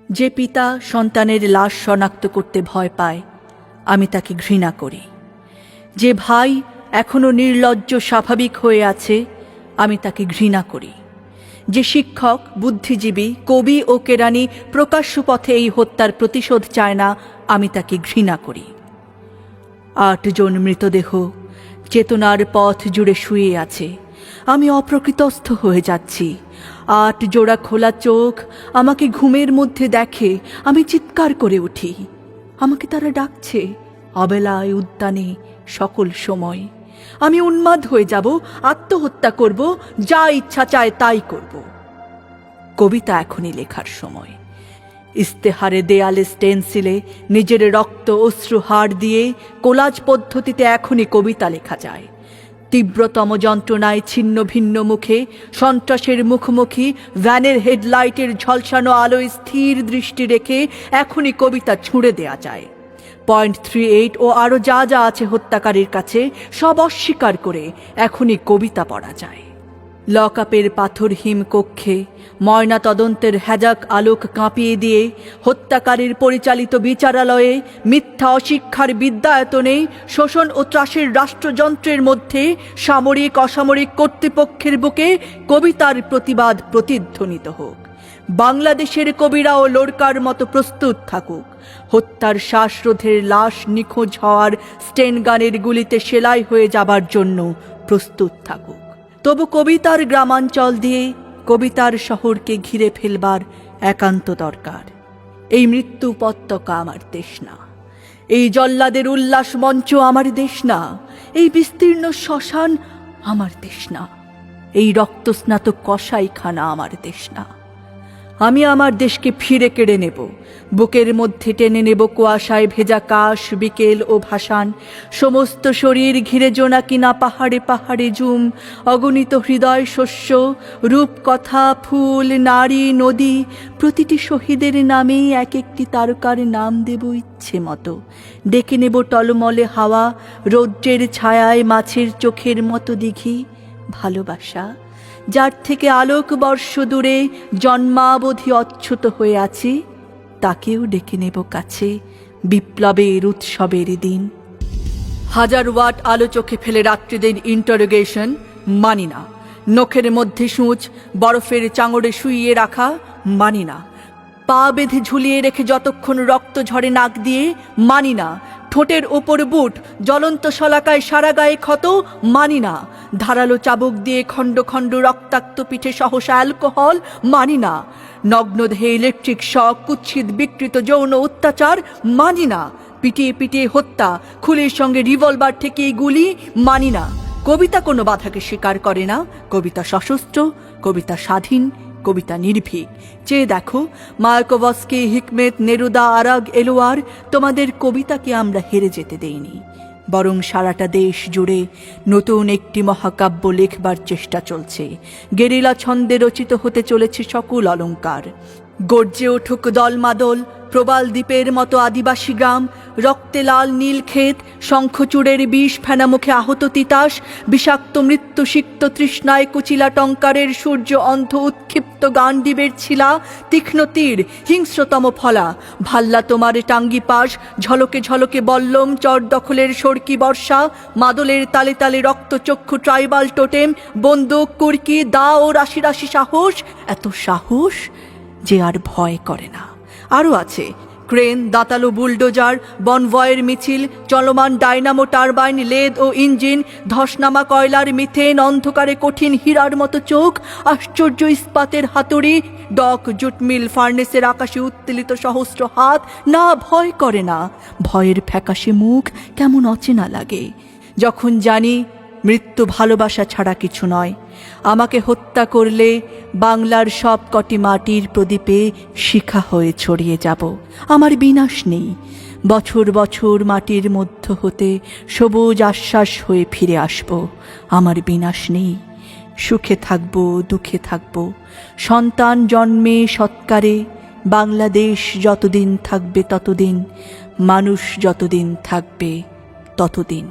যে পিতা সন্তানের লাশ শনাক্ত করতে ভয় পায়, আমি তাকে ঘৃণা করি। যে ভাই এখনো নির্লজ্জ স্বাভাবিক হয়ে আছে, আমি তাকে ঘৃণা করি। যে শিক্ষক, বুদ্ধিজীবী, কবি ও কেরানি প্রকাশ্য পথে এই হত্যার প্রতিশোধ চায় না, আমি তাকে ঘৃণা করি। ৮ জন মৃতদেহ চেতনার পথ জুড়ে শুয়ে আছে। আমি অপ্রকৃতস্থ হয়ে যাচ্ছি। ৮ জোড়া খোলা চোখ আমাকে ঘুমের মধ্যে দেখে। আমি চিৎকার করে উঠি। আমাকে তারা ডাকছে, অবেলায়, উদ্যানে, সকল সময়। আমি উন্মাদ হয়ে যাব, আত্মহত্যা করব, যা ইচ্ছা চায় তাই করব। কবিতা এখনই লেখার সময়। ইস্তেহারে, দেয়ালে, স্টেনসিলে নিজের রক্ত অশ্রু হাড় দিয়ে কোলাজ পদ্ধতিতে এখনই কবিতা লেখা যায়। তীব্রতম যন্ত্রণায় ছিন্ন ভিন্ন মুখে, সন্ত্রাসের মুখোমুখি, ভ্যানের হেডলাইটের ঝলসানো আলোয় স্থির দৃষ্টি রেখে এখনই কবিতা ছুঁড়ে দেয়া যায়। .38 ও আরও যা যা আছে হত্যাকারীর কাছে, সব অস্বীকার করে এখনই কবিতা পড়া যায়। লকআপের পাথরহীন কক্ষে ময়না তদন্তের হ্যাজাক আলোক কাঁপিয়ে দিয়ে, হত্যাকারীর পরিচালিত বিচারালয়ে, মিথ্যা অশিক্ষার বিদ্যায়তনে, শোষণ ও ত্রাসের রাষ্ট্রযন্ত্রের মধ্যে, সামরিক অসামরিক কর্তৃপক্ষের বুকে কবিতার প্রতিবাদ প্রতিধ্বনিত হোক। বাংলাদেশের কবিরাও লোরকার মতো প্রস্তুত থাকুক। হত্যার শ্বাসরোধের লাশ নিখোঁজ হওয়ার স্টেনগানের গুলিতে সেলাই হয়ে যাবার জন্য প্রস্তুত থাকুক। তবু কবিতার গ্রামাঞ্চল দিয়ে কবিতার শহরকে ঘিরে ফেলবার একান্ত দরকার। এই মৃত্যু উপত্যকা আমার দেশ না। এই জল্লাদের উল্লাস মঞ্চ আমার দেশ না। এই বিস্তীর্ণ শ্মশান আমার দেশ না। এই রক্তস্নাত কসাইখানা আমার দেশ না। আমি আমার দেশকে ফিরে কেড়ে নেব। বুকের মধ্যে টেনে নেব কুয়াশায় ভেজা কাশ, বিকেল ও ভাসান। সমস্ত শরীর ঘিরে জোনাকিনা পাহাড়ে পাহাড়ে ঝুম, অগণিত হৃদয় শস্য, রূপকথা, ফুল, নারী, নদী, প্রতিটি শহীদের নামেই এক একটি তারকার নাম দেব ইচ্ছে মতো। ডেকে নেব টলমলে হাওয়া, রৌদ্রের ছায়ায় মাছের চোখের মতো দিঘি। ভালোবাসা, যার থেকে আলোক বর্ষ দূরে জন্মাবধি অচ্যুত হয়ে আছি, তাকেও ডেকে নেব কাছে বিপ্লবের উৎসবের দিন। 1000 ওয়াট আলো চোখে ফেলে রাত্রিদিন ইন্টারোগেশন মানি না। নখের মধ্যে সূঁচ বরফের চাঙড়ে শুইয়ে রাখা মানি না। পা বেঁধে ঝুলিয়ে রেখে যতক্ষণ রক্ত ঝরে নাক দিয়ে মানি না। ঠোঁটের ওপর বুট, জ্বলন্ত শলাকায় সারা গায়ে ক্ষত মানি না। ধারালো চাবুক দিয়ে খণ্ড খণ্ড রক্তাক্ত পিঠে সহসা অ্যালকোহল মানি না। নগ্নদেহে ইলেকট্রিক শক, কুৎসিত বিকৃত যৌন অত্যাচার মানি না। পিটিয়ে পিটিয়ে হত্যা, খুলির সঙ্গে রিভলভার ঠেকিয়ে গুলি মানি না। কবিতা কোনো বাধাকে স্বীকার করে না। কবিতা সশস্ত্র, কবিতা স্বাধীন, কবিতা নির্ভীক। চেয়ে দেখো, মায়াকোভস্কি, হিকমেত, নেরুদা, আরাগ, এলোয়ার, তোমাদের কবিতাকে আমরা হেরে যেতে দেইনি। বরং সারাটা দেশ জুড়ে নতুন একটি মহাকাব্য লেখবার চেষ্টা চলছে। গেরিলা ছন্দে রচিত হতে চলেছে সকল অলঙ্কার। গর্জে উঠুক দলমাদল, প্রবাল দ্বীপের মতো আদিবাসী গ্রাম, রক্তে লাল নীল ক্ষেত, শঙ্খচূড়ের বিষ ফেনা মুখে আহত তিতাস, বিষাক্ত মৃত্যু সিক্ত তৃষ্ণায় কুচিলা টঙ্কারের সূর্য অন্ধ উৎক্ষিপ্ত গান্ডীবের ছিলা, তীক্ষ্ণ তীর, হিংস্রতম ফলা, ভাল্লা তোমার টাঙ্গি পাশ, ঝলকে ঝলকে বল্লম, চর দখলের সরকি বর্ষা, মাদলের তালে তালে রক্তচক্ষু ট্রাইবাল টোটেম, বন্দুক, কুর্কি, দা ও রাশি রাশি সাহস, এত সাহস যে আর ভয় করে না। আরও আছে ক্রেন, দাঁতালো বুলডোজার, বনভয়ের মিছিল, চলমান ডাইনামো টারবাইন, লেদ ও ইঞ্জিন, ধসনামা কয়লার মিথেন, অন্ধকারে কঠিন হীরার মতো চোখ, আশ্চর্য ইস্পাতের হাতুড়ি, ডক, জুটমিল, ফার্নেসের আকাশে উত্তোলিত সহস্র হাত। না, ভয় করে না। ভয়ের ফ্যাকাশে মুখ কেমন অচেনা লাগে যখন জানি মৃত্যু ভালোবাসা ছাড়া কিছু নয়। আমাকে হত্যা করলে বাংলার সব কটি মাটির প্রদীপে শিখা হয়ে ছড়িয়ে যাব। আমার বিনাশ নেই। বছর বছর মাটির মধ্য হতে সবুজ আশ্বাস হয়ে ফিরে আসব। আমার বিনাশ নেই। সুখে থাকব, দুঃখে থাকব, সন্তান জন্মে সৎকারে। বাংলাদেশ যতদিন থাকবে ততদিন, মানুষ যতদিন থাকবে ততদিন।